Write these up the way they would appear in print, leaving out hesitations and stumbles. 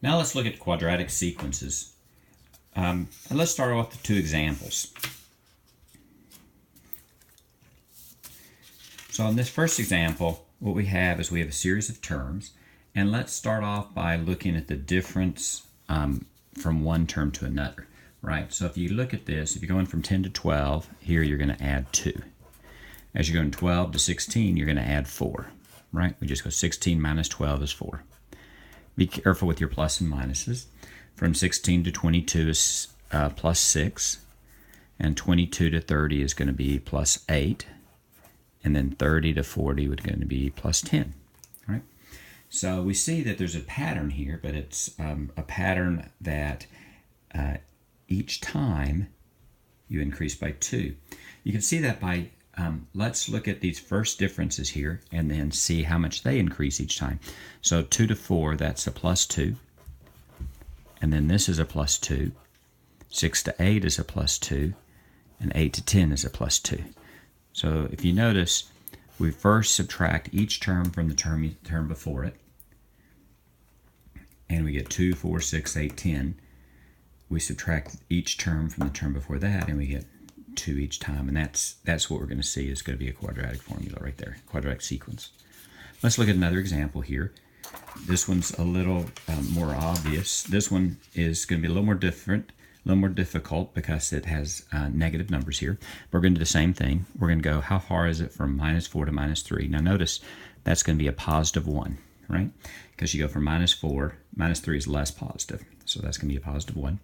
Now let's look at quadratic sequences. And let's start off with two examples. So in this first example, what we have is we have a series of terms. And let's start off by looking at the difference from one term to another, right? So if you look at this, if you're going from 10 to 12, here you're going to add 2. As you're going 12 to 16, you're going to add 4, right? We just go 16 minus 12 is 4. Be careful with your plus and minuses. From 16 to 22 is plus 6, and 22 to 30 is going to be plus 8, and then 30 to 40 would going to be plus 10, right? So we see that there's a pattern here, but it's a pattern that each time you increase by 2. You can see that by, let's look at these first differences here and then see how much they increase each time. So 2 to 4, that's a plus 2. And then this is a plus 2. 6 to 8 is a plus 2. And 8 to 10 is a plus 2. So if you notice, we first subtract each term from the term before it. And we get 2, 4, 6, 8, 10. We subtract each term from the term before that, and we get 2 each time. And that's what we're going to see is going to be a quadratic formula right there, quadratic sequence. Let's look at another example here. This one's a little more obvious. This one is going to be a little more different, a little more difficult because it has negative numbers here. We're going to do the same thing. We're going to go, how far is it from minus 4 to minus 3? Now notice that's going to be a positive 1, right? Because you go from minus 4, minus 3 is less positive. So that's going to be a positive 1.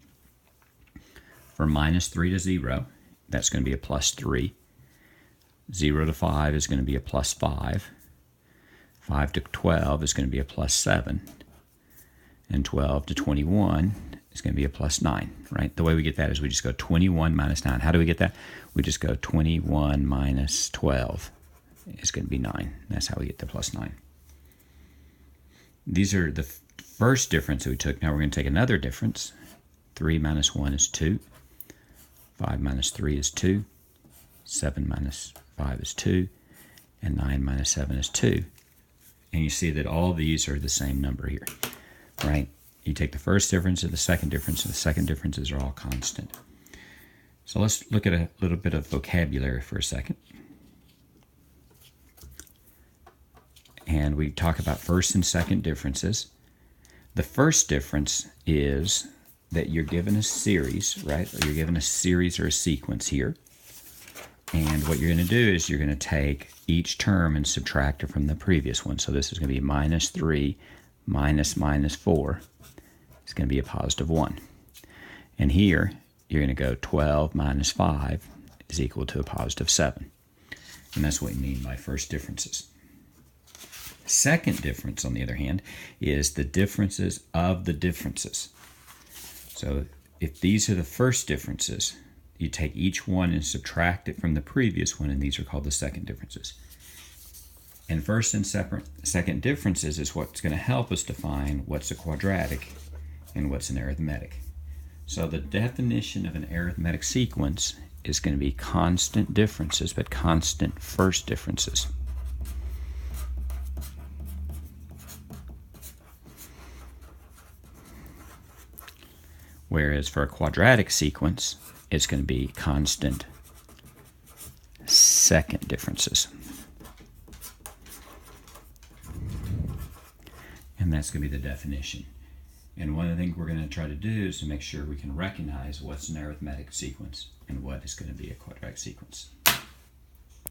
From minus 3 to 0, that's going to be a plus 3. 0 to 5 is going to be a plus 5. 5 to 12 is going to be a plus 7. And 12 to 21 is going to be a plus 9, right? The way we get that is we just go 21 minus 9. How do we get that? We just go 21 minus 12 is going to be 9. That's how we get the plus 9. These are the first difference that we took. Now we're going to take another difference. 3 minus 1 is 2. 5 minus 3 is 2. 7 minus 5 is 2. And 9 minus 7 is 2. And you see that all these are the same number here, right? You take the first difference and the second differences are all constant. So let's look at a little bit of vocabulary for a second. And we talk about first and second differences. The first difference is that you're given a series, right? Or you're given a series or a sequence here. And what you're going to do is you're going to take each term and subtract it from the previous one. So this is going to be minus 3 minus minus 4. It's going to be a positive 1. And here, you're going to go 12 minus 5 is equal to a positive 7. And that's what we mean by first differences. Second difference, on the other hand, is the differences of the differences. So if these are the first differences, you take each one and subtract it from the previous one, and these are called the second differences. And first and second differences is what's going to help us define what's a quadratic and what's an arithmetic. So the definition of an arithmetic sequence is going to be constant differences, but constant first differences. Whereas for a quadratic sequence, it's going to be constant second differences. And that's going to be the definition. And one of the things we're going to try to do is to make sure we can recognize what's an arithmetic sequence and what is going to be a quadratic sequence.